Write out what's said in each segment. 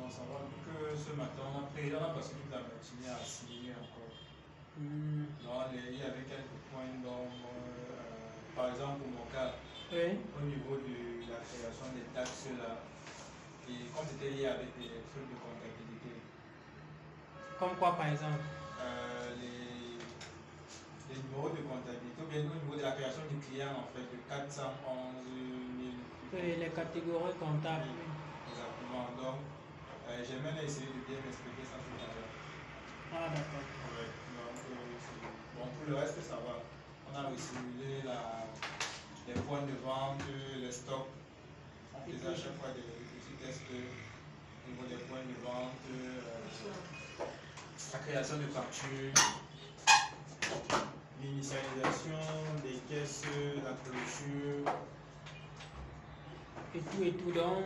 Non, ça va. Que ce matin, on a passé toute la matinée à signer encore. Donc, il y avait quelques points d'ombre. Par exemple, pour mon cas, Oui. au niveau de la création des taxes là, et comme c'était lié avec les trucs de comptabilité. Comme quoi, par exemple? Les numéros de comptabilité, ou bien au niveau de la création du client, en fait, de 411 000. Oui, les catégories comptables. Oui, exactement. Donc, j'ai même essayé de bien expliquer ça tout à l'heure. Ah, d'accord. Ouais. Donc, bon, pour le reste, ça va. On a resimulé les points de vente, les stocks. On faisait à chaque fois des petits tests au niveau des points de vente, la création de factures, l'initialisation des caisses, la clôture. Et tout. Donc,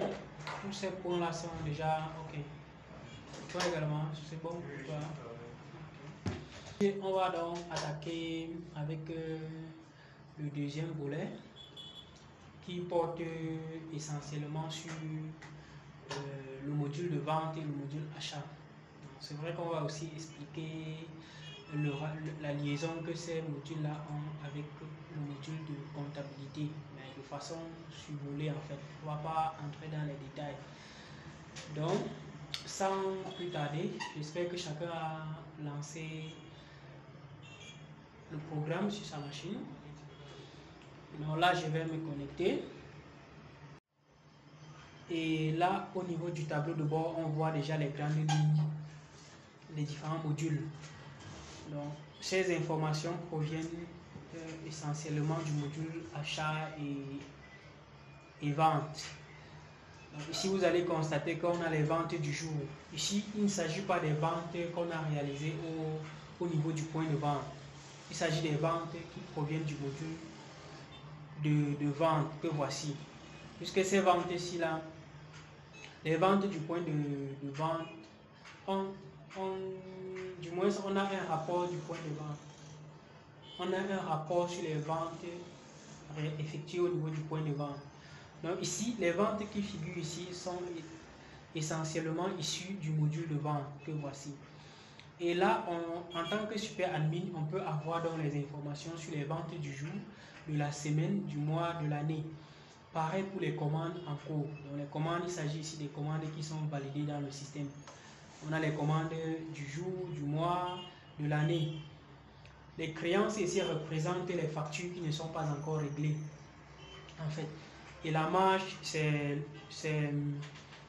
tous ces points-là sont déjà OK. Toi également, c'est bon pour toi? OK. Et on va donc attaquer avec le deuxième volet qui porte essentiellement sur le module de vente et le module achat. C'est vrai qu'on va aussi expliquer la liaison que ces modules-là ont avec le module de comptabilité, mais de façon survolée en fait. On ne va pas entrer dans les détails. Donc, sans plus tarder, j'espère que chacun a lancé le programme sur sa machine. Donc là, je vais me connecter. Et là, au niveau du tableau de bord, on voit déjà les grandes lignes, les différents modules. Donc, ces informations proviennent essentiellement du module achat et vente. Donc, ici, vous allez constater qu'on a les ventes du jour. Ici, il ne s'agit pas des ventes qu'on a réalisées au niveau du point de vente. Il s'agit des ventes qui proviennent du module de vente que voici. Puisque ces ventes-ci, là, les ventes du point de vente, du moins, on a un rapport du point de vente. On a un rapport sur les ventes effectuées au niveau du point de vente. Donc ici, les ventes qui figurent ici sont essentiellement issues du module de vente que voici. Et là, en tant que super admin, on peut avoir donc les informations sur les ventes du jour, de la semaine, du mois, de l'année. Pareil pour les commandes en cours. Donc les commandes, il s'agit ici des commandes qui sont validées dans le système. On a les commandes du jour, du mois, de l'année. Les créances ici représentent les factures qui ne sont pas encore réglées. En fait. Et la marge, c'est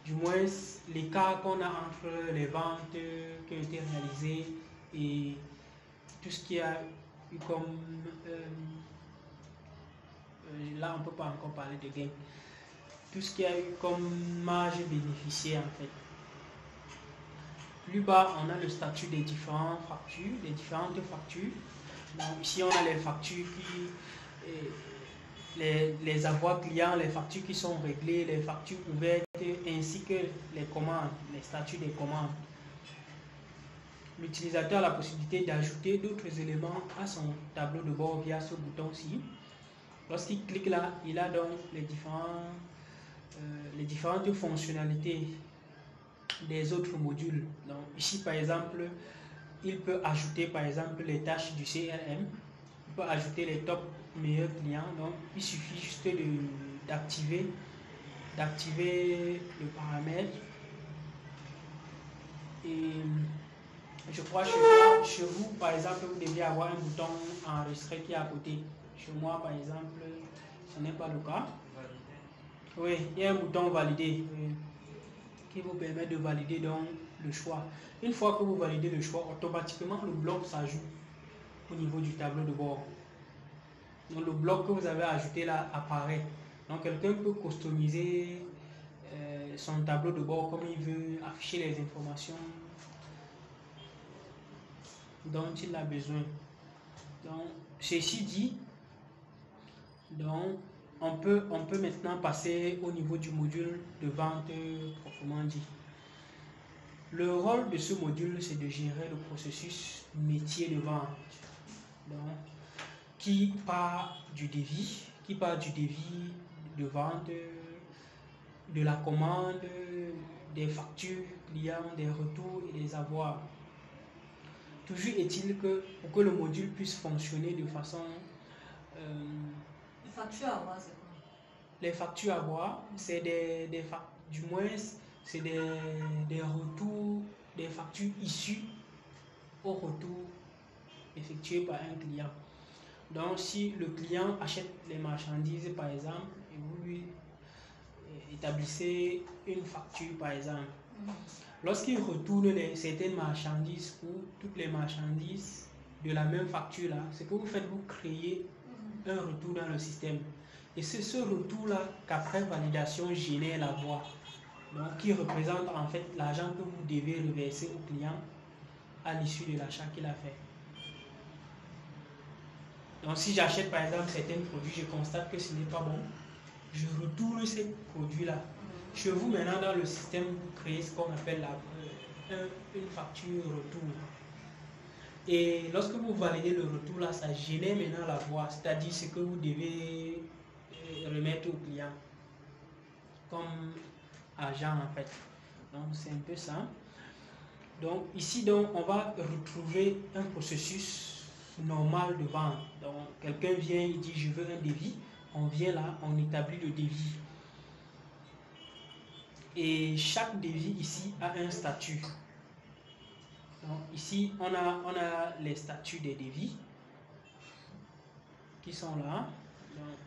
du moins l'écart qu'on a entre les ventes qui ont été réalisées et tout ce qui a eu comme... là, on ne peut pas encore parler de gain. Tout ce qui a eu comme marge bénéficiaire en fait. Plus bas, on a le statut des différentes factures, Donc, ici, on a les factures qui... les avoirs clients, les factures qui sont réglées, les factures ouvertes, ainsi que les commandes, les statuts des commandes. L'utilisateur a la possibilité d'ajouter d'autres éléments à son tableau de bord via ce bouton-ci. Lorsqu'il clique là, il a donc les différentes fonctionnalités des autres modules. Donc ici, par exemple, il peut ajouter par exemple les tâches du CRM. Il peut ajouter les top meilleurs clients. Donc il suffit juste d'activer le paramètre. Et je crois chez vous, par exemple, vous devez avoir un bouton enregistrer qui est à côté. Chez moi, par exemple, ce n'est pas le cas. Oui, il y a un bouton valider qui vous permet de valider donc le choix. Une fois que vous validez le choix, automatiquement le bloc s'ajoute au niveau du tableau de bord. Donc le bloc que vous avez ajouté là apparaît. Donc quelqu'un peut customiser son tableau de bord comme il veut, afficher les informations dont il a besoin. Donc ceci dit, donc on peut maintenant passer au niveau du module de vente proprement dit. Le rôle de ce module, c'est de gérer le processus métier de vente. Donc, qui part du devis de vente de la commande, des factures clients, des retours et des avoirs. Toujours est-il que pour que le module puisse fonctionner de façon... Les factures à voir, c'est quoi? Les factures à voir, c'est du moins, c'est des retours, des factures issues au retour effectué par un client. Donc, si le client achète les marchandises, par exemple, et vous lui établissez une facture, par exemple, lorsqu'il retourne certaines marchandises ou toutes les marchandises de la même facture-là, ce que vous faites, vous créez un retour dans le système. Et c'est ce retour-là qu'après validation génère la voie. Donc, qui représente en fait l'argent que vous devez reverser au client à l'issue de l'achat qu'il a fait. Donc, si j'achète par exemple certains produits, je constate que ce n'est pas bon, je retourne ces produits-là. Chez vous, maintenant, dans le système, vous créez ce qu'on appelle une facture retour. Et lorsque vous validez le retour, là, ça génère maintenant la voie, c'est-à-dire ce que vous devez remettre au client comme argent, en fait. Donc, c'est un peu ça. Donc, ici, donc, on va retrouver un processus normal de vente. Donc, quelqu'un vient, il dit, je veux un devis. On vient là, on établit le devis. Et chaque devis ici a un statut. Donc, ici, on a les statuts des devis qui sont là. Donc,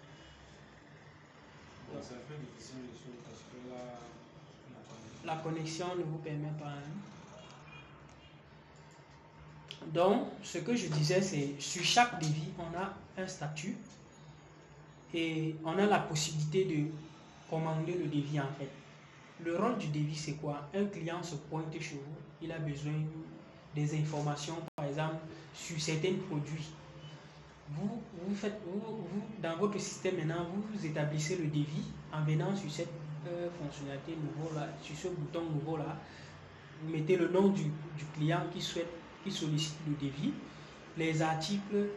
ça fait difficile de suivre parce que là, la connexion ne vous permet pas. Hein. Donc, ce que je disais, c'est sur chaque devis, on a un statut et on a la possibilité de commander le devis en fait. Le rôle du devis, c'est quoi? Un client se pointe chez vous, il a besoin des informations, par exemple, sur certains produits. Vous, dans votre système maintenant, vous établissez le devis en venant sur cette fonctionnalité nouveau là, sur ce bouton nouveau là. Vous mettez le nom du client qui sollicite le devis, les articles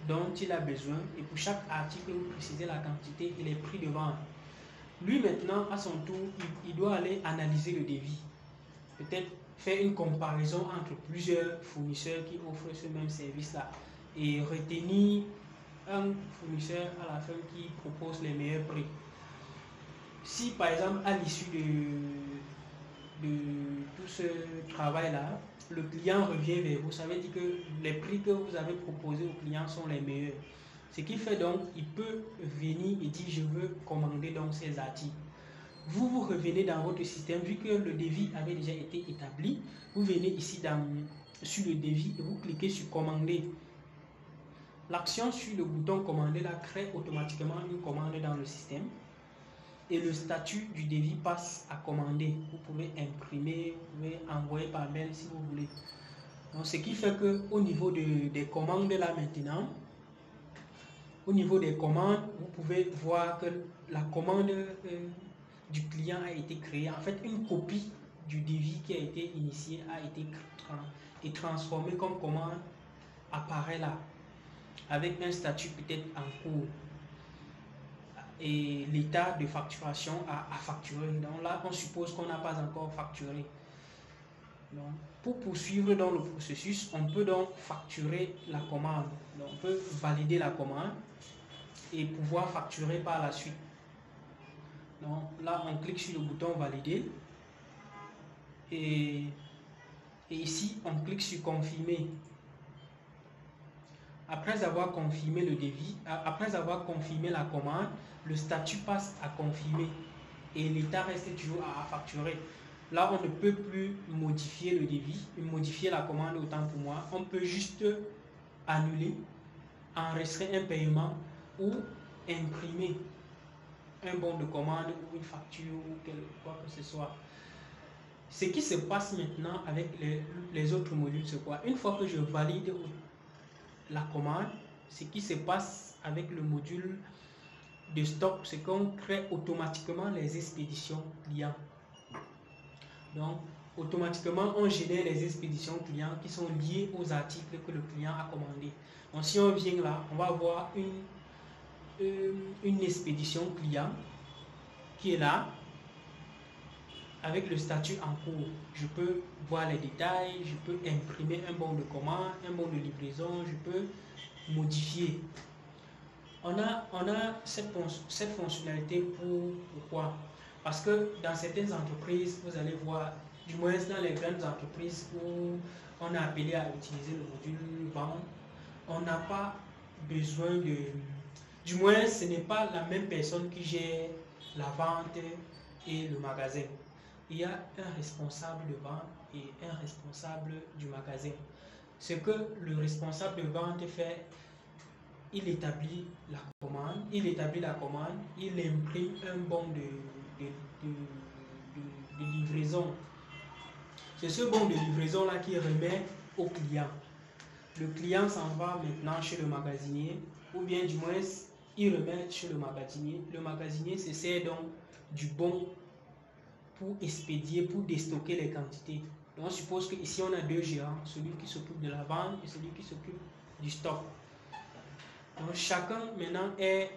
dont il a besoin, et pour chaque article, vous précisez la quantité et les prix de vente. Lui maintenant, à son tour, il doit aller analyser le devis. Peut-être faire une comparaison entre plusieurs fournisseurs qui offrent ce même service-là et retenir un fournisseur à la fin qui propose les meilleurs prix. Si par exemple, à l'issue de tout ce travail-là, le client revient vers vous, ça veut dire que les prix que vous avez proposés au client sont les meilleurs. Ce qui fait donc, il peut venir et dire, je veux commander donc ces articles. Vous revenez dans votre système, vu que le devis avait déjà été établi, vous venez ici sur le devis et vous cliquez sur commander. L'action sur le bouton commander là crée automatiquement une commande dans le système. Et le statut du devis passe à commander. Vous pouvez imprimer, vous pouvez envoyer par mail si vous voulez. Donc, ce qui fait qu'au niveau des commandes là maintenant, au niveau des commandes, vous pouvez voir que la commande du client a été créée. En fait, une copie du devis qui a été initié a été transformée comme commande apparaît là, avec un statut peut-être en cours. Et l'état de facturation à facturer. Donc là, on suppose qu'on n'a pas encore facturé. Donc, pour poursuivre dans le processus, on peut donc facturer la commande. Donc, on peut valider la commande et pouvoir facturer par la suite. Donc là, on clique sur le bouton valider. Et ici, on clique sur confirmer. Après avoir confirmé le devis, après avoir confirmé la commande, le statut passe à confirmer et l'état reste toujours à facturer. Là, on ne peut plus modifier le devis, modifier la commande autant pour moi. On peut juste annuler, enregistrer un paiement ou imprimer un bon de commande ou une facture ou quoi que ce soit. Ce qui se passe maintenant avec les autres modules, c'est quoi? Une fois que je valide la commande, ce qui se passe avec le module de stock, c'est qu'on crée automatiquement les expéditions clients. Donc, automatiquement, on génère les expéditions clients qui sont liées aux articles que le client a commandés. Donc, si on vient là, on va avoir une expédition client qui est là. avec le statut en cours, je peux voir les détails, je peux imprimer un bon de commande, un bon de livraison, je peux modifier. On a cette fonctionnalité pourquoi? Parce que dans certaines entreprises, vous allez voir, du moins dans les grandes entreprises où on est appelé à utiliser le module vente, on n'a pas besoin de... Du moins, ce n'est pas la même personne qui gère la vente et le magasin. Il y a un responsable de vente et un responsable du magasin. Ce que le responsable de vente fait, il établit la commande, il imprime un bon de livraison. C'est ce bon de livraison là qu'il remet au client. Le client s'en va maintenant chez le magasinier, ou bien du moins il remet chez le magasinier. Le magasinier se sert donc du bon pour expédier, pour déstocker les quantités. Donc on suppose qu'ici on a deux gérants, celui qui s'occupe de la vente et celui qui s'occupe du stock. Donc chacun maintenant est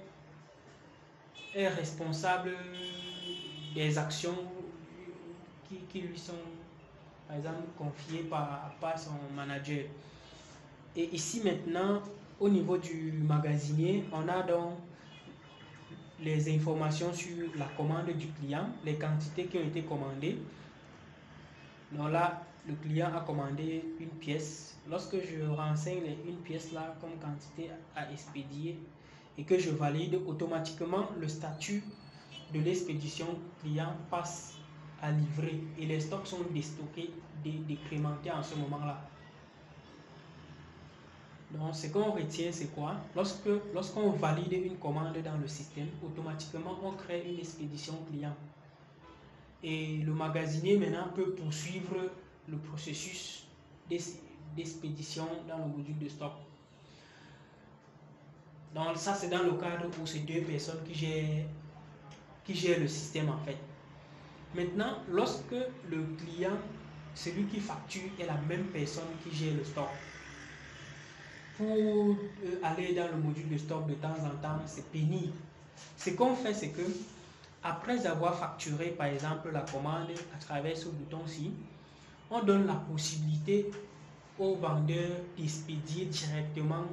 responsable des actions qui lui sont par exemple confiées par son manager. Et ici maintenant, au niveau du magasinier, on a donc les informations sur la commande du client, les quantités qui ont été commandées. Donc là, le client a commandé une pièce. Lorsque je renseigne une pièce là comme quantité à expédier et que je valide, automatiquement le statut de l'expédition client passe à livrer et les stocks sont déstockés, décrémentés en ce moment-là. Donc ce qu'on retient, c'est quoi? Lorsqu'on valide une commande dans le système, automatiquement on crée une expédition client. Et le magasinier maintenant peut poursuivre le processus d'expédition dans le module de stock. Donc ça c'est dans le cadre où c'est deux personnes qui gèrent le système en fait. Maintenant, lorsque le client, celui qui facture, est la même personne qui gère le stock, pour aller dans le module de stock de temps en temps, c'est pénible. Ce qu'on fait, c'est que après avoir facturé par exemple la commande à travers ce bouton-ci, on donne la possibilité au vendeur d'expédier directement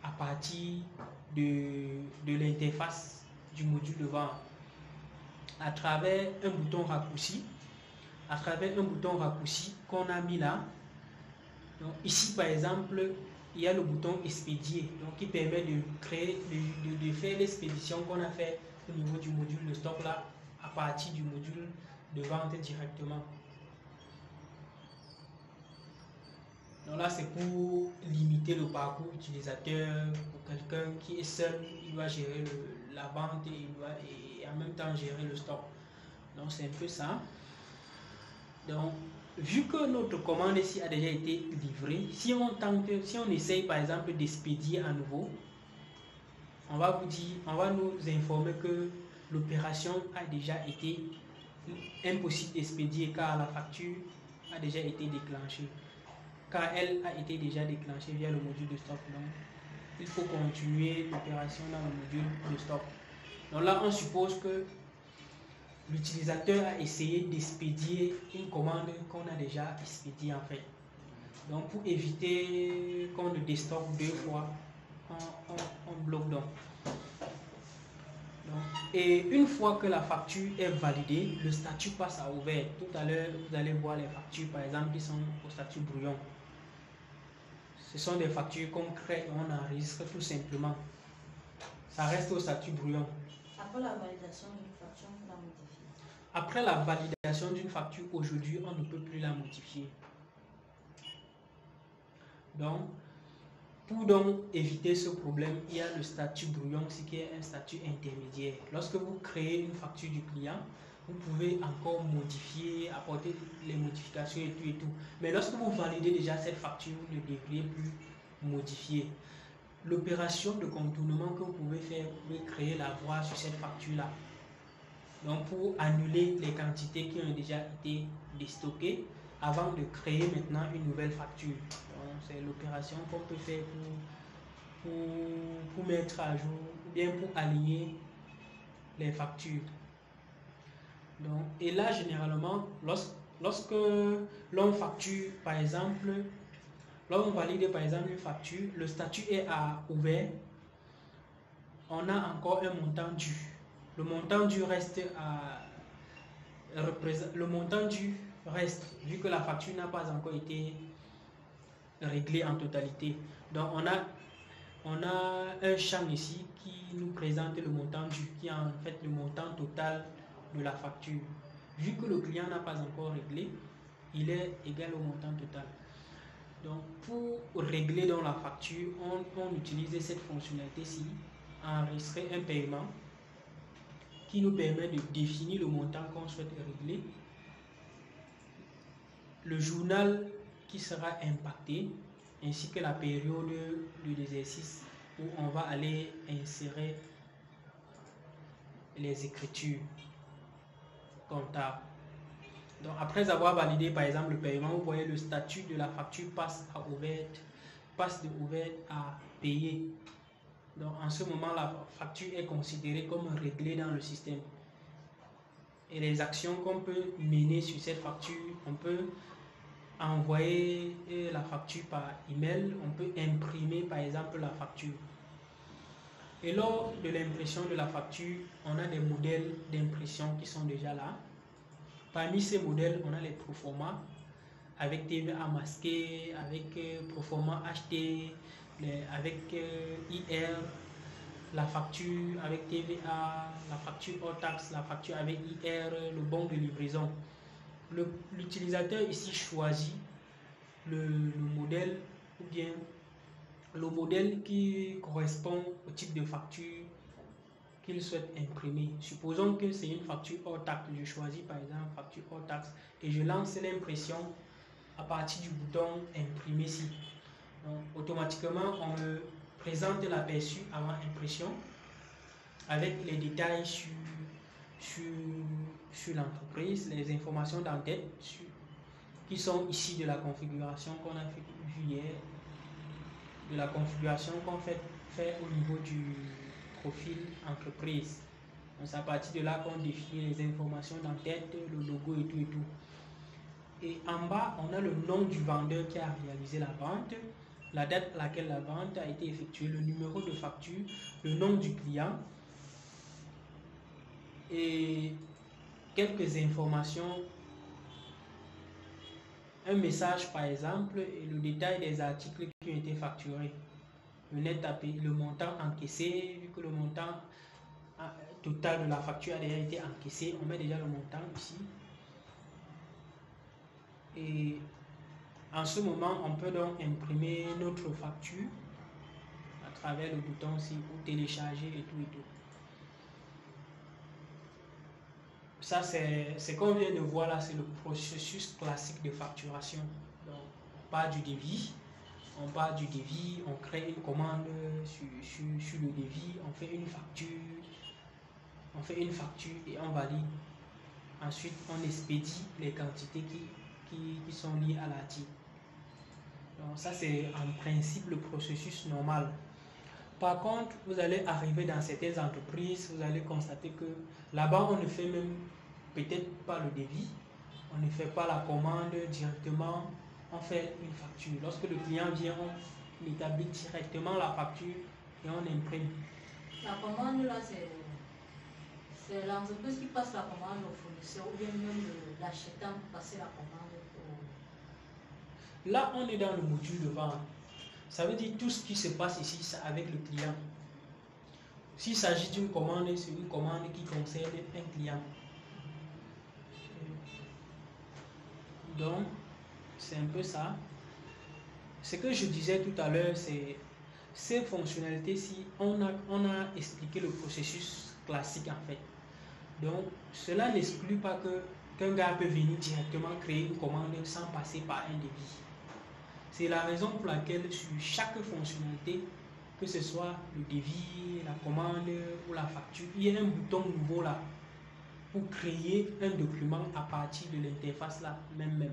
à partir de l'interface du module de vente à travers un bouton raccourci, qu'on a mis là. Donc ici par exemple, il y a le bouton expédier, donc qui permet de créer, de faire l'expédition qu'on a fait au niveau du module de stock là à partir du module de vente directement. Donc là c'est pour limiter le parcours utilisateur. Pour quelqu'un qui est seul, il doit gérer la vente et en même temps gérer le stock. Donc c'est un peu ça. Donc vu que notre commande ici a déjà été livrée, si on essaye par exemple d'expédier à nouveau, on va nous informer que l'opération a déjà été impossible d'expédier car la facture a déjà été déclenchée, car elle a été déjà déclenchée via le module de stock. Donc il faut continuer l'opération dans le module de stock. Donc là on suppose que l'utilisateur a essayé d'expédier une commande qu'on a déjà expédiée en fait. Donc pour éviter qu'on ne déstocke deux fois, on bloque donc. Et une fois que la facture est validée, le statut passe à ouvert. Tout à l'heure, vous allez voir les factures par exemple qui sont au statut brouillon. Ce sont des factures qu'on crée et on enregistre tout simplement. Ça reste au statut brouillon. Après la validation d'une facture, on peut la modifier. Après la validation d'une facture, aujourd'hui, on ne peut plus la modifier. Donc, pour donc éviter ce problème, il y a le statut brouillon, ce qui est un statut intermédiaire. Lorsque vous créez une facture du client, vous pouvez encore modifier, apporter les modifications et tout et tout. Mais lorsque vous validez déjà cette facture, vous ne devriez plus modifier. L'opération de contournement que vous pouvez faire, vous pouvez créer la voie sur cette facture-là. Donc pour annuler les quantités qui ont déjà été déstockées avant de créer maintenant une nouvelle facture. C'est l'opération qu'on peut faire pour mettre à jour ou bien pour aligner les factures. Donc, et là, généralement, lorsque l'on facture, par exemple, lorsqu'on valide par exemple une facture, le statut est à ouvert, on a encore un montant dû. Le montant dû reste le montant dû reste, vu que la facture n'a pas encore été réglée en totalité. Donc on a un champ ici qui nous présente le montant dû, qui est en fait le montant total de la facture. Vu que le client n'a pas encore réglé, il est égal au montant total. Donc pour régler dans la facture, on utilise cette fonctionnalité-ci, enregistrer un paiement qui nous permet de définir le montant qu'on souhaite régler, le journal qui sera impacté, ainsi que la période de l'exercice où on va aller insérer les écritures comptables. Donc après avoir validé par exemple le paiement, vous voyez le statut de la facture passe de ouverte à payer. Donc en ce moment, la facture est considérée comme réglée dans le système. Et les actions qu'on peut mener sur cette facture, on peut envoyer la facture par email, on peut imprimer par exemple la facture. Et lors de l'impression de la facture, on a des modèles d'impression qui sont déjà là. Parmi ces modèles, on a les proforma avec TVA masqué, avec proforma HT, avec IR, la facture avec TVA, la facture hors taxe, la facture avec IR, le bon de livraison. L'utilisateur ici choisit le modèle ou bien le modèle qui correspond au type de facture qu'il souhaite imprimer. Supposons que c'est une facture hors taxe. Je choisis par exemple facture hors taxe et je lance l'impression à partir du bouton imprimer ici. Donc, automatiquement, on me présente l'aperçu avant impression avec les détails sur l'entreprise, les informations d'entête qui sont ici de la configuration qu'on a fait hier, de la configuration qu'on fait au niveau du profil entreprise. Donc c'est à partir de là qu'on définit les informations d'entête, le logo et tout et tout. Et en bas, on a le nom du vendeur qui a réalisé la vente, la date à laquelle la vente a été effectuée, le numéro de facture, le nom du client et quelques informations, un message par exemple et le détail des articles qui ont été facturés, le net à payer, le montant encaissé, vu que le montant total de la facture a déjà été encaissé, on met déjà le montant ici. Et en ce moment, on peut donc imprimer notre facture à travers le bouton ici ou télécharger et tout et tout. Ça, c'est ce qu'on vient de voir là, c'est le processus classique de facturation. Donc, on part du devis, on crée une commande sur le devis, on fait une facture et on valide. Ensuite, on expédie les quantités qui sont liées à l'article. Donc ça, c'est en principe le processus normal. Par contre, vous allez arriver dans certaines entreprises, vous allez constater que là-bas, on ne fait même peut-être pas le devis, on ne fait pas la commande directement, on fait une facture. Lorsque le client vient, on établit directement la facture et on imprime. La commande, là, c'est l'entreprise qui passe la commande au fournisseur ou bien même l'achetant passer la commande Là, on est dans le module de vente. Ça veut dire tout ce qui se passe ici, c'est avec le client. S'il s'agit d'une commande, c'est une commande qui concerne un client. Donc, c'est un peu ça. Ce que je disais tout à l'heure, c'est ces fonctionnalités-ci, on a expliqué le processus classique en fait. Donc, cela n'exclut pas qu'un gars peut venir directement créer une commande sans passer par un devis. C'est la raison pour laquelle sur chaque fonctionnalité, que ce soit le devis, la commande ou la facture, il y a un bouton nouveau là pour créer un document à partir de l'interface là même.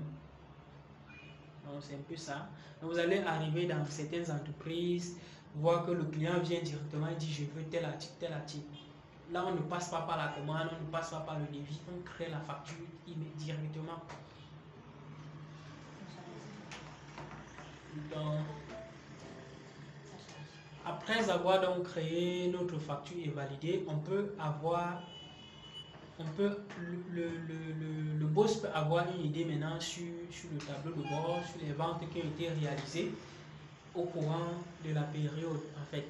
Donc c'est un peu ça. Donc, vous allez arriver dans certaines entreprises, voir que le client vient directement et dit je veux tel article, tel article. là, on ne passe pas par la commande, on ne passe pas par le devis, on crée la facture directement. Donc, après avoir donc créé notre facture et validé, on peut avoir, le boss peut avoir une idée maintenant sur le tableau de bord, sur les ventes qui ont été réalisées au courant de la période en fait.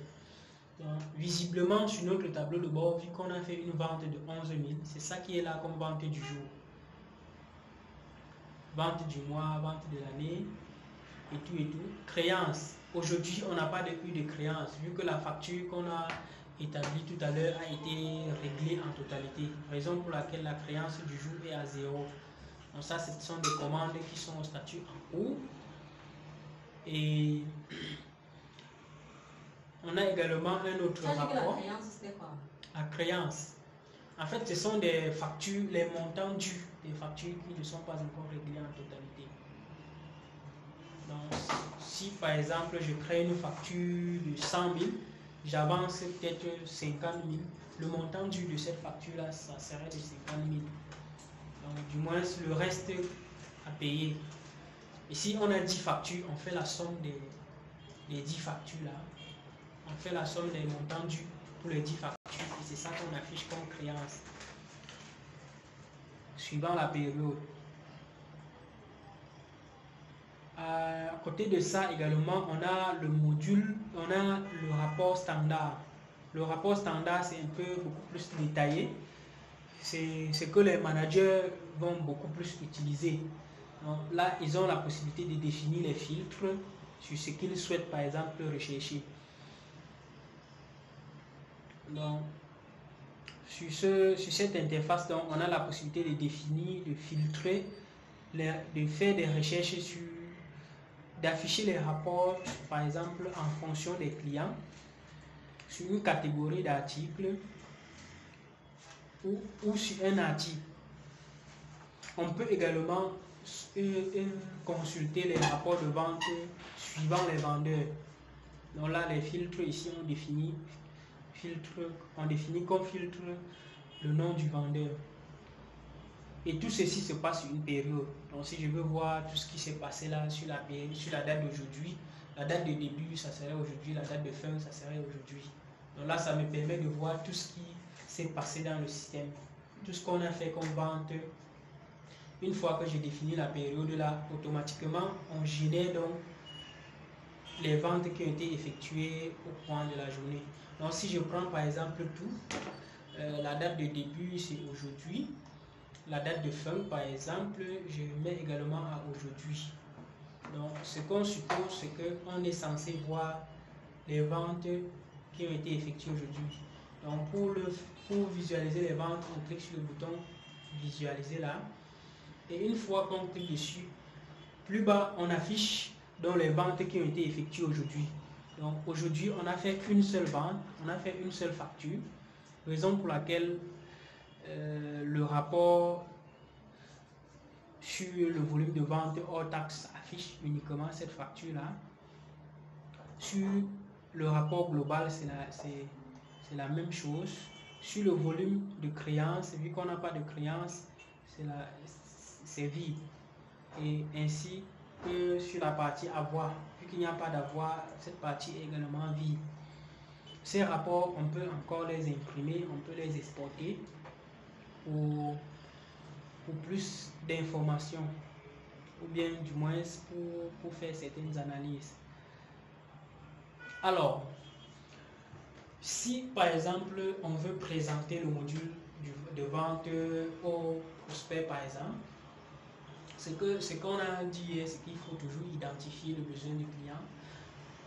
Donc, visiblement sur notre tableau de bord, vu qu'on a fait une vente de 11 000, c'est ça qui est là comme vente du jour. Vente du mois, vente de l'année, et tout et tout. Créance. Aujourd'hui, on n'a pas eu de créance, vu que la facture qu'on a établie tout à l'heure a été réglée en totalité. Raison pour laquelle la créance du jour est à 0. Donc ça, ce sont des commandes qui sont au statut en cours. Et on a également un autre rapport. La créance, c'était quoi? La créance. En fait, ce sont des factures, les montants dus, des factures qui ne sont pas encore réglées en totalité. Donc, si par exemple je crée une facture de 100 000, j'avance peut-être 50 000, le montant dû de cette facture-là, ça serait de 50 000. Donc, du moins, le reste à payer. Et si on a 10 factures, on fait la somme des 10 factures-là. On fait la somme des montants dus pour les 10 factures. Et c'est ça qu'on affiche comme créance. Suivant la période. À côté de ça également, on a le module, on a le rapport standard. Le rapport standard, c'est un peu beaucoup plus détaillé. C'est ce que les managers vont beaucoup plus utiliser. Donc là, ils ont la possibilité de définir les filtres sur ce qu'ils souhaitent, par exemple, rechercher. Donc, sur cette interface, donc, on a la possibilité de définir, de filtrer, de faire des recherches sur, d'afficher les rapports, par exemple, en fonction des clients, sur une catégorie d'articles ou sur un article. On peut également consulter les rapports de vente suivant les vendeurs. Donc là, les filtres ici, on définit comme filtre le nom du vendeur. Et tout ceci se passe sur une période. Donc si je veux voir tout ce qui s'est passé là sur la date d'aujourd'hui, la date de début, ça serait aujourd'hui, la date de fin, ça serait aujourd'hui. Donc là, ça me permet de voir tout ce qui s'est passé dans le système. Tout ce qu'on a fait comme vente. Une fois que j'ai défini la période là, automatiquement, on génère donc les ventes qui ont été effectuées au cours de la journée. Donc si je prends par exemple tout, la date de début c'est aujourd'hui. La date de fin, par exemple, je mets également à aujourd'hui. Donc, ce qu'on suppose, c'est qu'on est censé voir les ventes qui ont été effectuées aujourd'hui. Donc, pour visualiser les ventes, on clique sur le bouton visualiser là. Et une fois qu'on clique dessus, plus bas, on affiche donc les ventes qui ont été effectuées aujourd'hui. Donc, aujourd'hui, on a fait qu'une seule vente, on a fait une seule facture. Raison pour laquelle le rapport sur le volume de vente hors taxe affiche uniquement cette facture-là. Sur le rapport global, c'est la même chose. Sur le volume de créance, vu qu'on n'a pas de créance, c'est vide. Et ainsi que sur la partie avoir, vu qu'il n'y a pas d'avoir, cette partie est également vide. Ces rapports, on peut encore les imprimer, on peut les exporter pour plus d'informations, ou bien du moins pour faire certaines analyses. Alors, si par exemple on veut présenter le module de vente au prospect par exemple, ce qu'on a dit, c'est qu'il faut toujours identifier le besoin du client.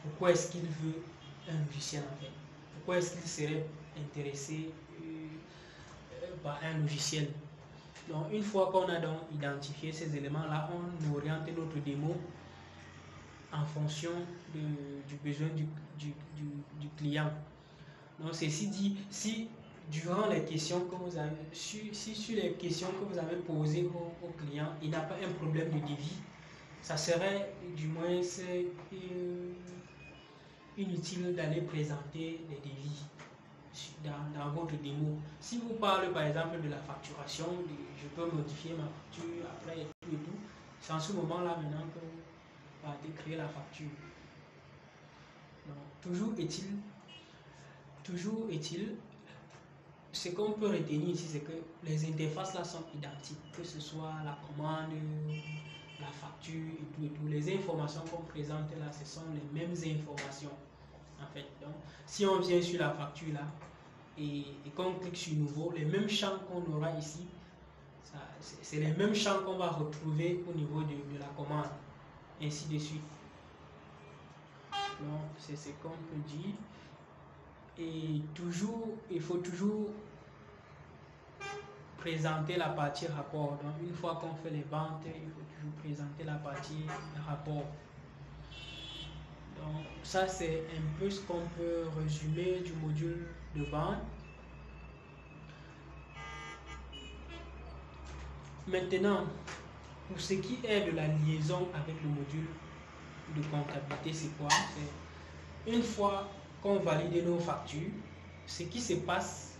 Pourquoi est-ce qu'il veut un logiciel en fait? Pourquoi est-ce qu'il serait intéressé par un logiciel? Donc, une fois qu'on a donc identifié ces éléments-là, on oriente notre démo en fonction du besoin du client. Donc, ceci dit, si durant les questions que vous avez, si sur les questions que vous avez posées au client, il n'a pas un problème de devis, ça serait du moins inutile d'aller présenter les devis dans votre démo. Si vous parlez par exemple de la facturation, je peux modifier ma facture après et tout. C'est en ce moment-là maintenant que vous partez créer la facture. Donc, toujours est-il, ce qu'on peut retenir ici, c'est que les interfaces là sont identiques, que ce soit la commande, la facture et tout. Les informations qu'on présente là, ce sont les mêmes informations en fait. Donc, si on vient sur la facture là et qu'on clique sur nouveau, les mêmes champs qu'on aura ici, c'est les mêmes champs qu'on va retrouver au niveau de la commande, ainsi de suite. Donc, c'est ce qu'on peut dire. Et toujours, il faut toujours présenter la partie rapport. Donc, une fois qu'on fait les ventes, il faut toujours présenter la partie rapport. Donc, ça, c'est un peu ce qu'on peut résumer du module de vente. Maintenant, pour ce qui est de la liaison avec le module de comptabilité, c'est quoi? C'est une fois qu'on valide nos factures, ce qui se passe,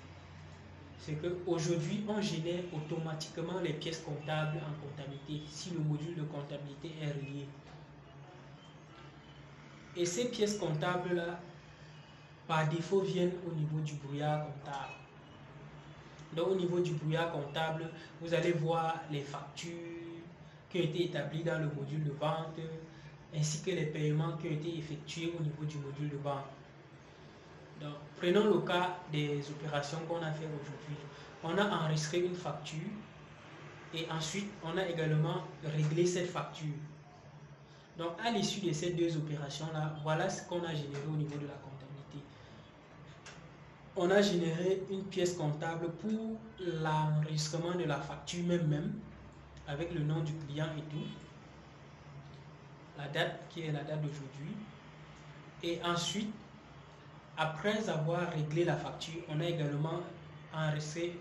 c'est qu'aujourd'hui, on génère automatiquement les pièces comptables en comptabilité si le module de comptabilité est relié. Et ces pièces comptables-là, par défaut, viennent au niveau du brouillard comptable. Donc, au niveau du brouillard comptable, vous allez voir les factures qui ont été établies dans le module de vente, ainsi que les paiements qui ont été effectués au niveau du module de vente. Donc, prenons le cas des opérations qu'on a fait aujourd'hui. On a enregistré une facture et ensuite, on a également réglé cette facture. Donc, à l'issue de ces deux opérations-là, voilà ce qu'on a généré au niveau de la comptabilité. On a généré une pièce comptable pour l'enregistrement de la facture même, avec le nom du client et tout, la date qui est la date d'aujourd'hui. Et ensuite, après avoir réglé la facture, on a également enregistré,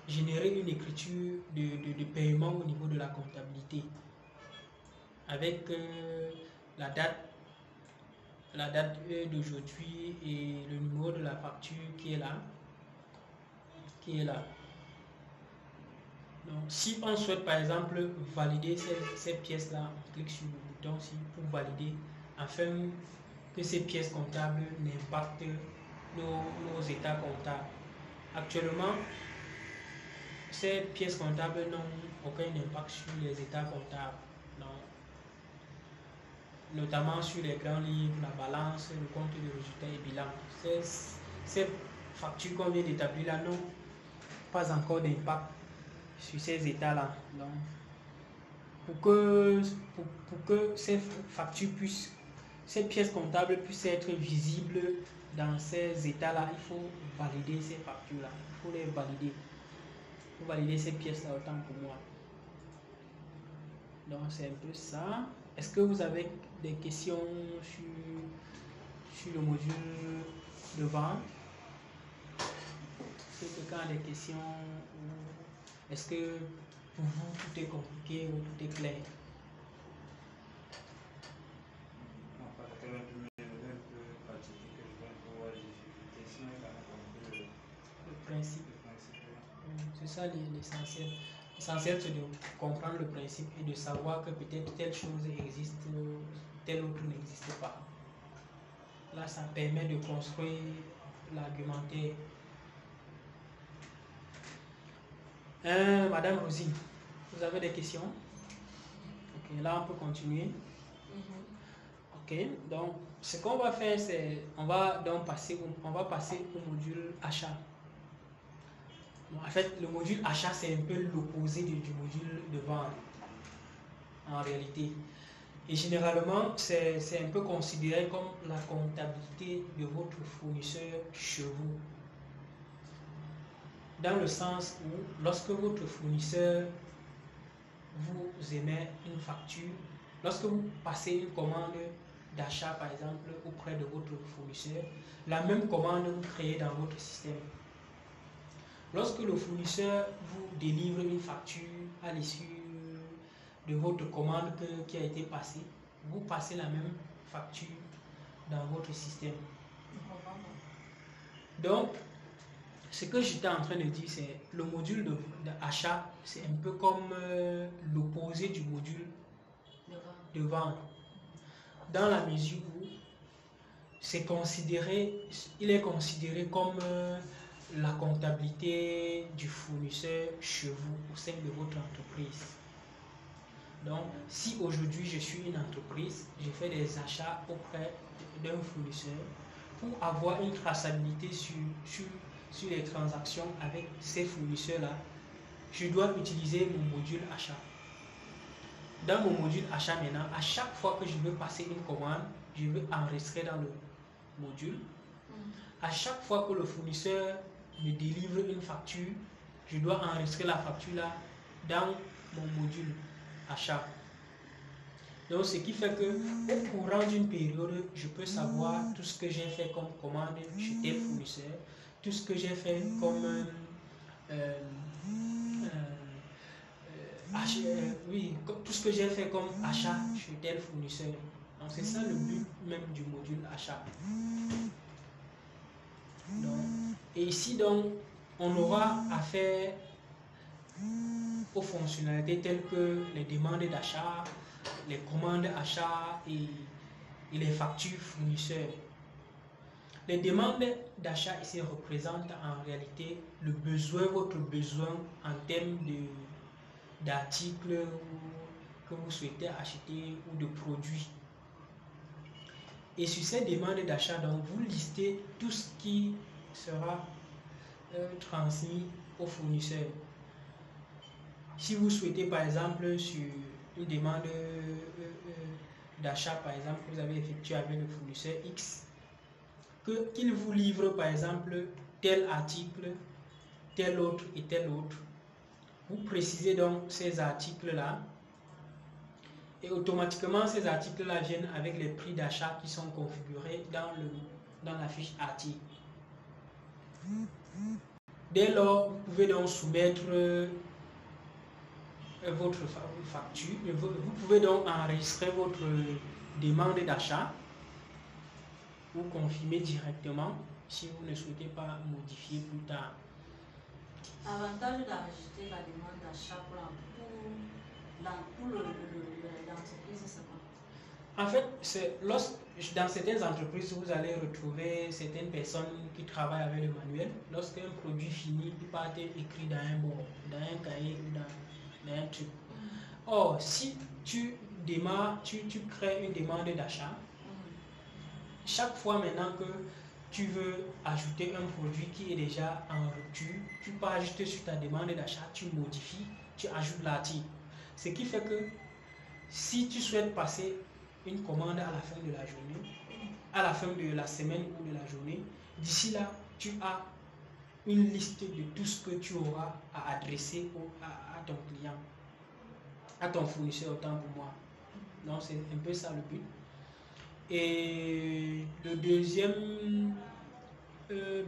généré une écriture de paiement au niveau de la comptabilité, avec la date d'aujourd'hui et le numéro de la facture qui est là. Donc, si on souhaite par exemple valider ces pièces-là, on clique sur le bouton ici pour valider, afin que ces pièces comptables n'impactent nos états comptables. Actuellement, ces pièces comptables n'ont aucun impact sur les états comptables. Donc, notamment sur les grands livres, la balance, le compte de résultats et bilan. Ces factures qu'on vient d'établir là n'ont pas encore d'impact sur ces états-là. Donc, pour que ces factures puissent, ces pièces comptables puissent être visibles dans ces états-là, il faut valider ces factures-là. Il faut les valider. Il faut valider ces pièces-là autant pour moi. Donc, c'est un peu ça. Est-ce que vous avez des questions sur le module de vente? Est-ce que quelqu'un a des questions? Est-ce que pour vous tout est compliqué ou tout est clair? Le principe. C'est ça l'essentiel. L'essentiel, c'est de comprendre le principe et de savoir que peut-être telle chose existe, telle autre n'existe pas. Là, ça permet de construire l'argumentaire. Madame Rosine, vous avez des questions? Ok, là, on peut continuer. Ok, donc ce qu'on va faire, c'est on va passer au module achat. En fait, le module achat, c'est un peu l'opposé du module de vente, en réalité. Et généralement, c'est un peu considéré comme la comptabilité de votre fournisseur chez vous. Dans le sens où, lorsque votre fournisseur vous émet une facture, lorsque vous passez une commande d'achat, par exemple, auprès de votre fournisseur, la même commande vous créez dans votre système. Lorsque le fournisseur vous délivre une facture à l'issue de votre commande qui a été passée, vous passez la même facture dans votre système. Donc, ce que j'étais en train de dire, c'est le module d'achat, c'est un peu comme l'opposé du module de vente. Dans la mesure où il est considéré comme la comptabilité du fournisseur chez vous, au sein de votre entreprise. Donc, si aujourd'hui je suis une entreprise, je fais des achats auprès d'un fournisseur, pour avoir une traçabilité sur les transactions avec ces fournisseurs-là, je dois utiliser mon module achat. Dans mon module achat maintenant, à chaque fois que je veux passer une commande, je veux enregistrer dans le module. À chaque fois que le fournisseur me délivre une facture, je dois enregistrer la facture-là dans mon module achat. Donc, ce qui fait que au courant d'une période, je peux savoir tout ce que j'ai fait comme commande chez tel fournisseur, tout ce que j'ai fait comme tout ce que j'ai fait comme achat chez tel fournisseur. Donc, c'est ça le but même du module achat. Donc, et ici, donc, on aura affaire aux fonctionnalités telles que les demandes d'achat, les commandes achats et les factures fournisseurs. Les demandes d'achat ici représentent en réalité votre besoin en termes d'articles que vous souhaitez acheter ou de produits. Et sur ces demandes d'achat, donc, vous listez tout ce qui sera transmis au fournisseur. Si vous souhaitez, par exemple, sur une demande d'achat, par exemple, que vous avez effectué avec le fournisseur X, qu'il vous livre, par exemple, tel article, tel autre et tel autre, vous précisez donc ces articles-là et automatiquement, ces articles-là viennent avec les prix d'achat qui sont configurés dans la fiche article. Dès lors, vous pouvez donc soumettre votre facture. Vous pouvez donc enregistrer votre demande d'achat ou confirmer directement si vous ne souhaitez pas modifier plus tard. Avantage d'enregistrer la demande d'achat pour l'entreprise, c'est quoi? En fait, dans certaines entreprises, vous allez retrouver certaines personnes qui travaillent avec le manuel. Lorsqu'un produit finit, il part écrit dans un bord, dans un cahier ou dans un truc. Or, si tu crées une demande d'achat, chaque fois maintenant que tu veux ajouter un produit qui est déjà en rupture, tu peux ajouter sur ta demande d'achat, tu modifies, tu ajoutes l'article. Ce qui fait que si tu souhaites passer une commande à la fin de la journée, à la fin de la semaine ou de la journée, d'ici là, tu as une liste de tout ce que tu auras à adresser à ton client, à ton fournisseur, autant pour moi. Donc, c'est un peu ça le but. Et le deuxième le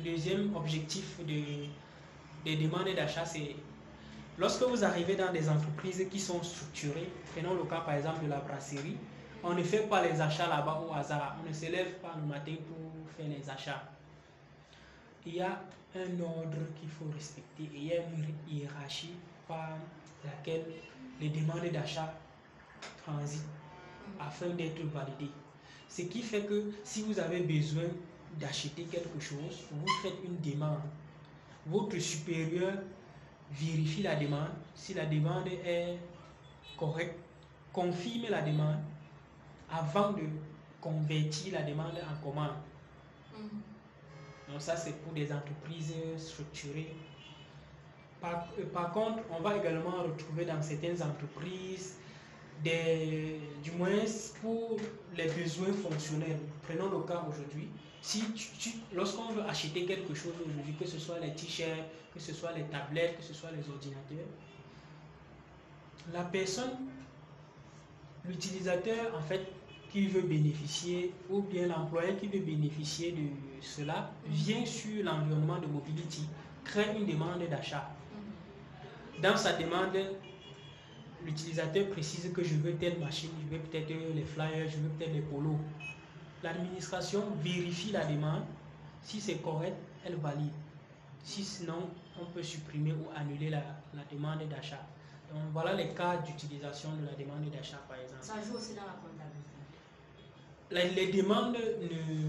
deuxième objectif des demandes d'achat, c'est lorsque vous arrivez dans des entreprises qui sont structurées, prenons le cas par exemple de la brasserie, on ne fait pas les achats là-bas au hasard, on ne se lève pas le matin pour faire les achats. Il y a un ordre qu'il faut respecter et il y a une hiérarchie par laquelle les demandes d'achat transitent afin d'être validées. Ce qui fait que si vous avez besoin d'acheter quelque chose, vous faites une demande. Votre supérieur vérifie la demande. Si la demande est correcte, confirme la demande avant de convertir la demande en commande. Donc ça, c'est pour des entreprises structurées. Par contre, on va également retrouver dans certaines entreprises du moins pour les besoins fonctionnels. Prenons le cas aujourd'hui. Lorsqu'on veut acheter quelque chose aujourd'hui, que ce soit les t-shirts, que ce soit les tablettes, que ce soit les ordinateurs, la personne, l'utilisateur en fait, qui veut bénéficier, ou bien l'employé qui veut bénéficier de cela, vient sur l'environnement de Mobility, crée une demande d'achat. Dans sa demande, l'utilisateur précise que je veux telle machine, je veux peut-être les flyers, je veux peut-être les polos. L'administration vérifie la demande. Si c'est correct, elle valide. Si sinon, on peut supprimer ou annuler la demande d'achat. Donc voilà les cas d'utilisation de la demande d'achat par exemple. Ça joue aussi dans la comptabilité. Les demandes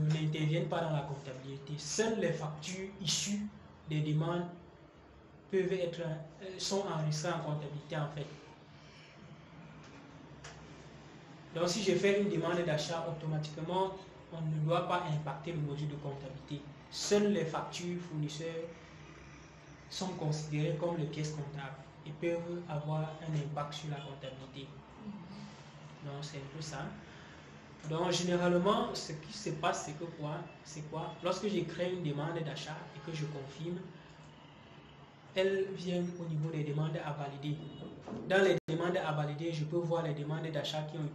n'interviennent pas dans la comptabilité. Seules les factures issues des demandes sont enregistrées en comptabilité en fait. Donc si je fais une demande d'achat, automatiquement, on ne doit pas impacter le module de comptabilité. Seules les factures fournisseurs sont considérées comme les pièces comptables et peuvent avoir un impact sur la comptabilité. Donc c'est un peu ça. Donc généralement, ce qui se passe, c'est quoi? Lorsque je crée une demande d'achat et que je confirme, elles viennent au niveau des demandes à valider. Dans les demandes à valider, je peux voir les demandes d'achat qui ont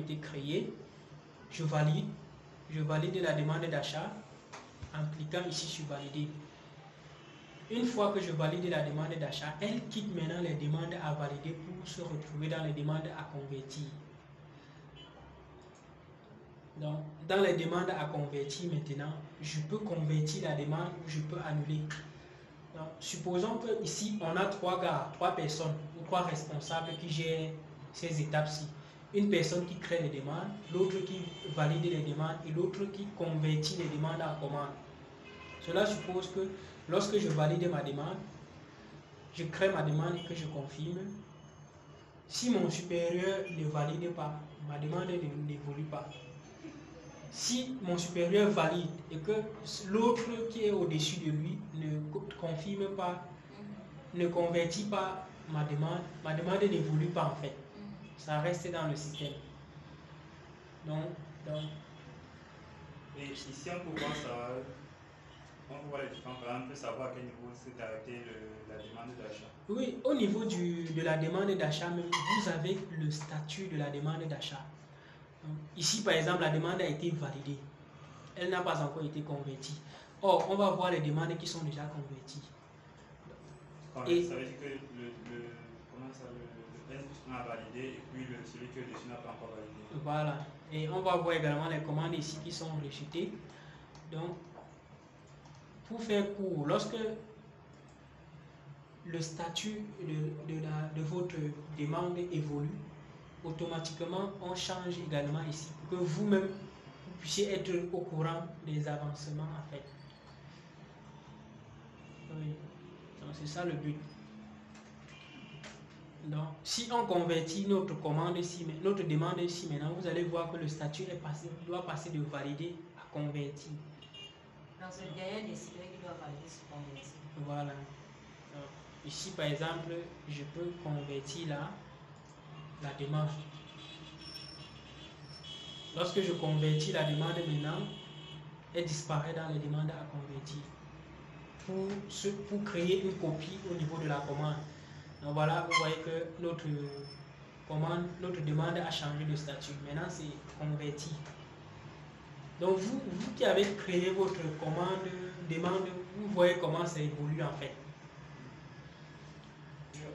été créées. Je valide la demande d'achat en cliquant ici sur valider. Une fois que je valide la demande d'achat, elle quitte maintenant les demandes à valider pour se retrouver dans les demandes à convertir. Donc, dans les demandes à convertir maintenant, je peux convertir la demande ou je peux annuler. Donc, supposons que ici on a trois personnes ou trois responsables qui gèrent ces étapes-ci. Une personne qui crée les demandes, l'autre qui valide les demandes et l'autre qui convertit les demandes en commande. Cela suppose que lorsque je valide ma demande, je crée ma demande et que je confirme. Si mon supérieur ne valide pas, ma demande n'évolue pas. Si mon supérieur valide et que l'autre qui est au-dessus de lui ne confirme pas, ne convertit pas ma demande n'évolue pas en fait. Ça reste dans le système. Donc et ici, on peut voir ça, on peut voir les différents cas, on peut savoir à quel niveau s'est arrêtée la demande d'achat. Oui, au niveau de la demande d'achat, même, vous avez le statut de la demande d'achat. Ici, par exemple, la demande a été validée. Elle n'a pas encore été convertie. Or, on va voir les demandes qui sont déjà converties. Et ça veut dire que le N a validé et puis celui qui est au-dessus n'a pas encore validé. Voilà. Et on va voir également les commandes ici qui sont rejetées. Donc, pour faire court, lorsque le statut de votre demande évolue, automatiquement, on change également ici pour que vous-même, vous puissiez être au courant des avancements en fait. Oui. Donc, c'est ça le but. Donc, si on convertit notre commande ici, notre demande ici maintenant, vous allez voir que le statut doit passer de valider à convertir. Donc, c'est le derrière décideur qui doit valider ce convertir. Voilà. Donc, ici, par exemple, je peux convertir la demande. Lorsque je convertis la demande maintenant, elle disparaît dans les demandes à convertir. Pour créer une copie au niveau de la commande. Donc voilà, vous voyez que notre demande a changé de statut. Maintenant, c'est converti. Donc vous qui avez créé votre demande, vous voyez comment ça évolue en fait.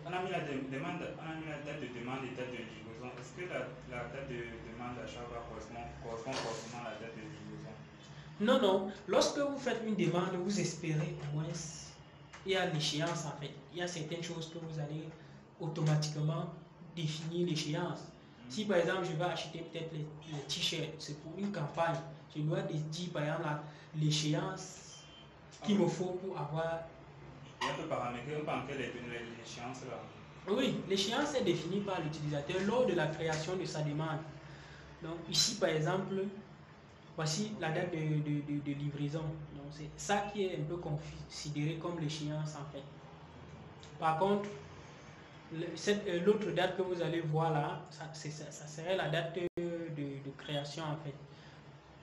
On a mis la date de demande et date de livraison. Est-ce que la date de demande d'achat va correspond forcément à la date de livraison? Non, non. Lorsque vous faites une demande, vous espérez au moins, il y a l'échéance en fait. Il y a certaines choses que vous allez automatiquement définir l'échéance. Si par exemple je vais acheter peut-être les t-shirts, c'est pour une campagne, je dois dire par exemple l'échéance qu'il me faut pour avoir. On peut paramétrer, on peut en quelle l'échéance là? Oui, l'échéance est définie par l'utilisateur lors de la création de sa demande. Donc ici par exemple, voici la date de livraison. Donc c'est ça qui est un peu considéré comme l'échéance en fait. Par contre, l'autre date que vous allez voir là, ça serait la date de création en fait.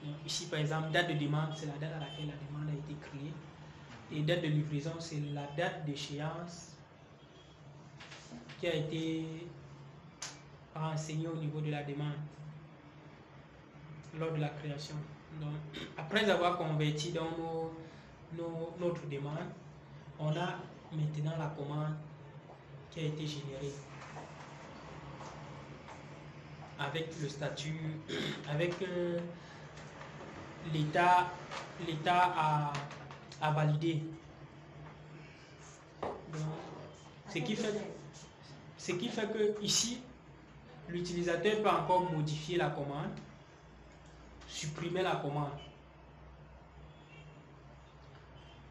Donc, ici par exemple, date de demande, c'est la date à laquelle la demande a été créée. Et date de livraison, c'est la date d'échéance qui a été renseignée au niveau de la demande lors de la création. Donc, après avoir converti dans notre demande, on a maintenant la commande qui a été générée avec le statut, avec l'État a validé. Donc, ce qui fait que ici, l'utilisateur peut encore modifier la commande, supprimer la commande.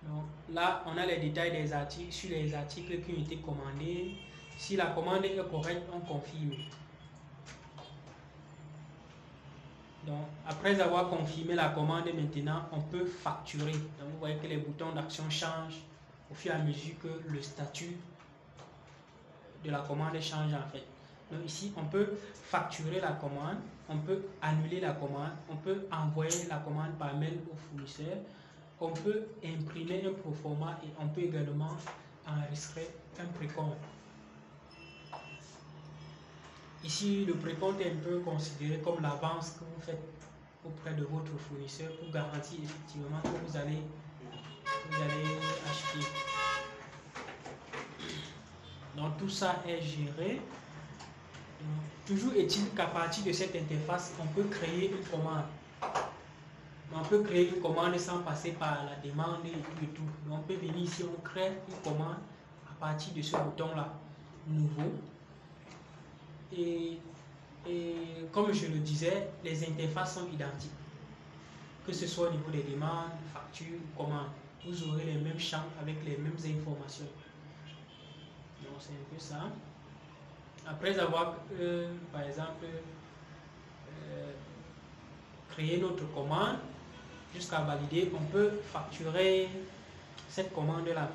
Donc, là, on a les détails des articles sur les articles qui ont été commandés. Si la commande est correcte, on confirme. Donc, après avoir confirmé la commande, maintenant, on peut facturer. Donc, vous voyez que les boutons d'action changent au fur et à mesure que le statut de la commande change en fait. Donc ici, on peut facturer la commande, on peut annuler la commande, on peut envoyer la commande par mail au fournisseur, on peut imprimer un proforma et on peut également enregistrer un précompte. Ici, le précompte est un peu considéré comme l'avance que vous faites auprès de votre fournisseur pour garantir effectivement que vous allez acheter. Donc tout ça est géré. Toujours est-il qu'à partir de cette interface, on peut créer une commande. On peut créer une commande sans passer par la demande et tout. Donc, on peut venir ici, on crée une commande à partir de ce bouton-là, nouveau. Et comme je le disais, les interfaces sont identiques. Que ce soit au niveau des demandes, factures ou commandes. Vous aurez les mêmes champs avec les mêmes informations. Donc c'est un peu ça. Après avoir, par exemple, créé notre commande, jusqu'à valider, on peut facturer cette commande-là.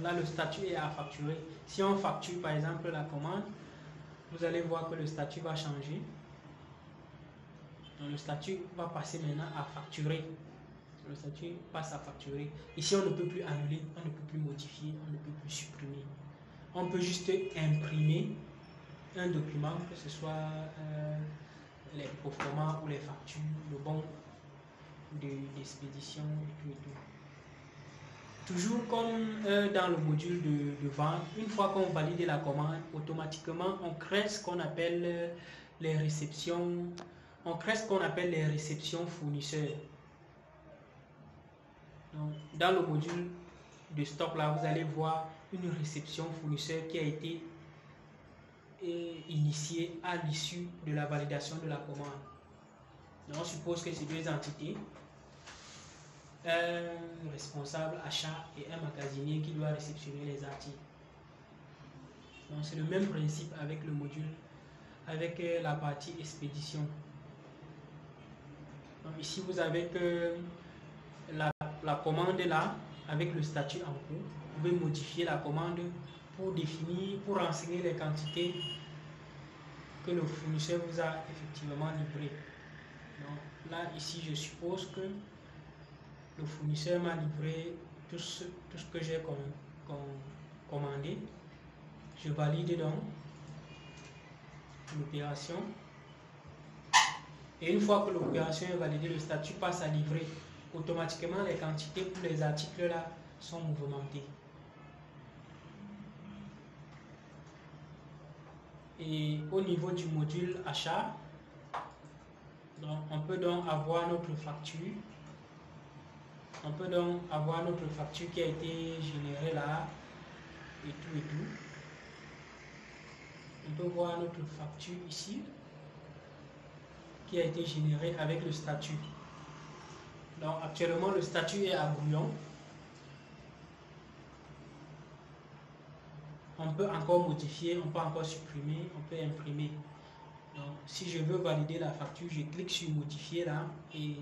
Là, le statut est à facturer. Si on facture, par exemple, la commande, vous allez voir que le statut va changer. Donc, le statut va passer maintenant à facturer. Le statut passe à facturer. Ici, on ne peut plus annuler, on ne peut plus modifier, on ne peut plus supprimer. On peut juste imprimer un document, que ce soit les proformas ou les factures, le bon d'expédition et tout. Toujours comme dans le module de vente, une fois qu'on valide la commande, automatiquement on crée ce qu'on appelle les réceptions. On crée ce qu'on appelle les réceptions fournisseurs. Donc, dans le module de stock là, vous allez voir une réception fournisseur qui a été initiée à l'issue de la validation de la commande. Donc, on suppose que c'est deux entités, un responsable achat et un magasinier qui doit réceptionner les articles. Donc c'est le même principe avec le module, avec la partie expédition. Donc ici vous avez que la commande là, avec le statut en cours. Vous pouvez modifier la commande pour définir, pour renseigner les quantités que le fournisseur vous a effectivement livrées. Donc là ici je suppose que le fournisseur m'a livré tout ce que j'ai commandé. Je valide donc l'opération. Et une fois que l'opération est validée, le statut passe à livrer. Automatiquement, les quantités pour les articles là sont mouvementées. Et au niveau du module achat, donc, on peut donc avoir notre facture. On peut donc avoir notre facture qui a été générée là, et tout. On peut voir notre facture ici, qui a été générée avec le statut. Donc actuellement, le statut est à brouillon. On peut encore modifier, on peut encore supprimer, on peut imprimer. Donc, si je veux valider la facture, je clique sur modifier là et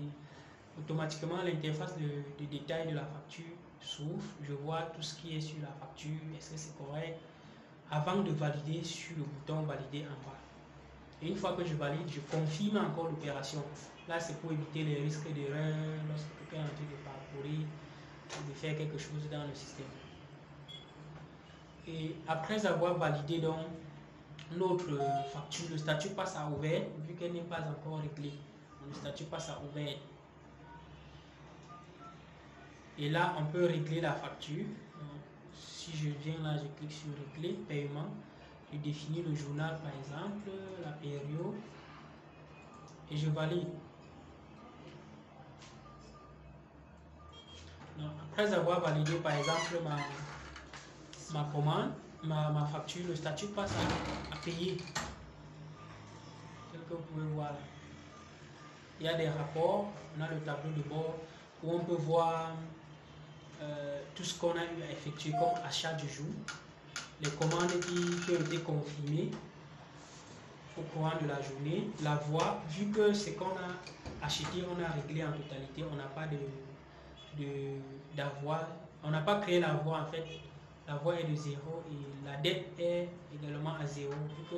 automatiquement l'interface de détail de la facture s'ouvre. Je vois tout ce qui est sur la facture, est-ce que c'est correct, avant de valider sur le bouton valider en bas. Et une fois que je valide, je confirme encore l'opération. Là, c'est pour éviter les risques d'erreur lorsque quelqu'un est en train de parcourir ou de faire quelque chose dans le système. Et après avoir validé donc notre facture, le statut passe à ouvert, vu qu'elle n'est pas encore réglée. Le statut passe à ouvert. Et là, on peut régler la facture. Donc, si je viens là, je clique sur régler, paiement. Je définis le journal par exemple, la période. Et je valide. Après avoir validé par exemple ma commande, ma facture, le statut passe à payer. C'est ce que vous pouvez voir là. Il y a des rapports, on a le tableau de bord où on peut voir tout ce qu'on a eu à effectuer comme achat du jour, les commandes qui ont été confirmées au courant de la journée, la voie, vu que ce qu'on a acheté, on a réglé en totalité, on n'a pas d'avoir, on n'a pas créé la voie en fait, la voie est de 0 et la dette est également à 0, vu que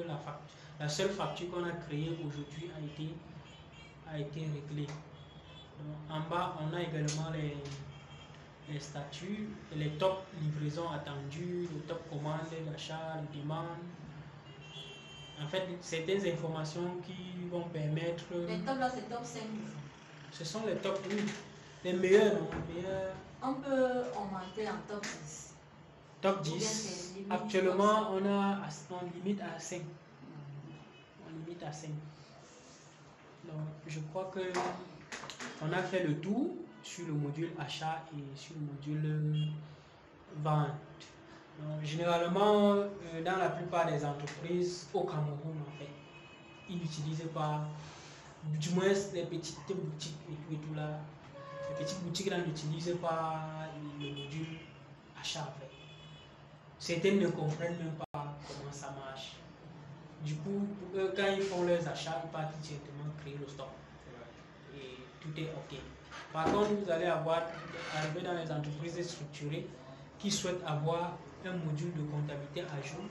la seule facture qu'on a créée aujourd'hui a été réglée. Donc, en bas, on a également les statuts, les top livraisons attendues, les top commandes d'achat, les demandes. En fait, certaines informations qui vont permettre... Les tops là, c'est top 5. Ce sont les top, oui. Les meilleurs, non? Les meilleurs... On peut augmenter en top 10. Top 10. Actuellement, on limite à 5. On limite à 5. Donc, je crois que on a fait le tour sur le module achat et sur le module vente. Donc, généralement, dans la plupart des entreprises au Cameroun, en fait, ils n'utilisent pas, du moins les petites boutiques et tout là, les petites boutiques là n'utilisent pas le module achat en fait. Certaines ne comprennent même pas comment ça marche. Du coup, quand ils font leurs achats, ils partent directement créer le stock. Et tout est OK. Par contre, vous allez arriver dans les entreprises structurées qui souhaitent avoir un module de comptabilité à jour.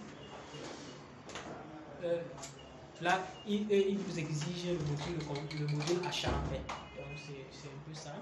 Là, ils vous exigent le module achat en fait. Donc, c'est un peu ça.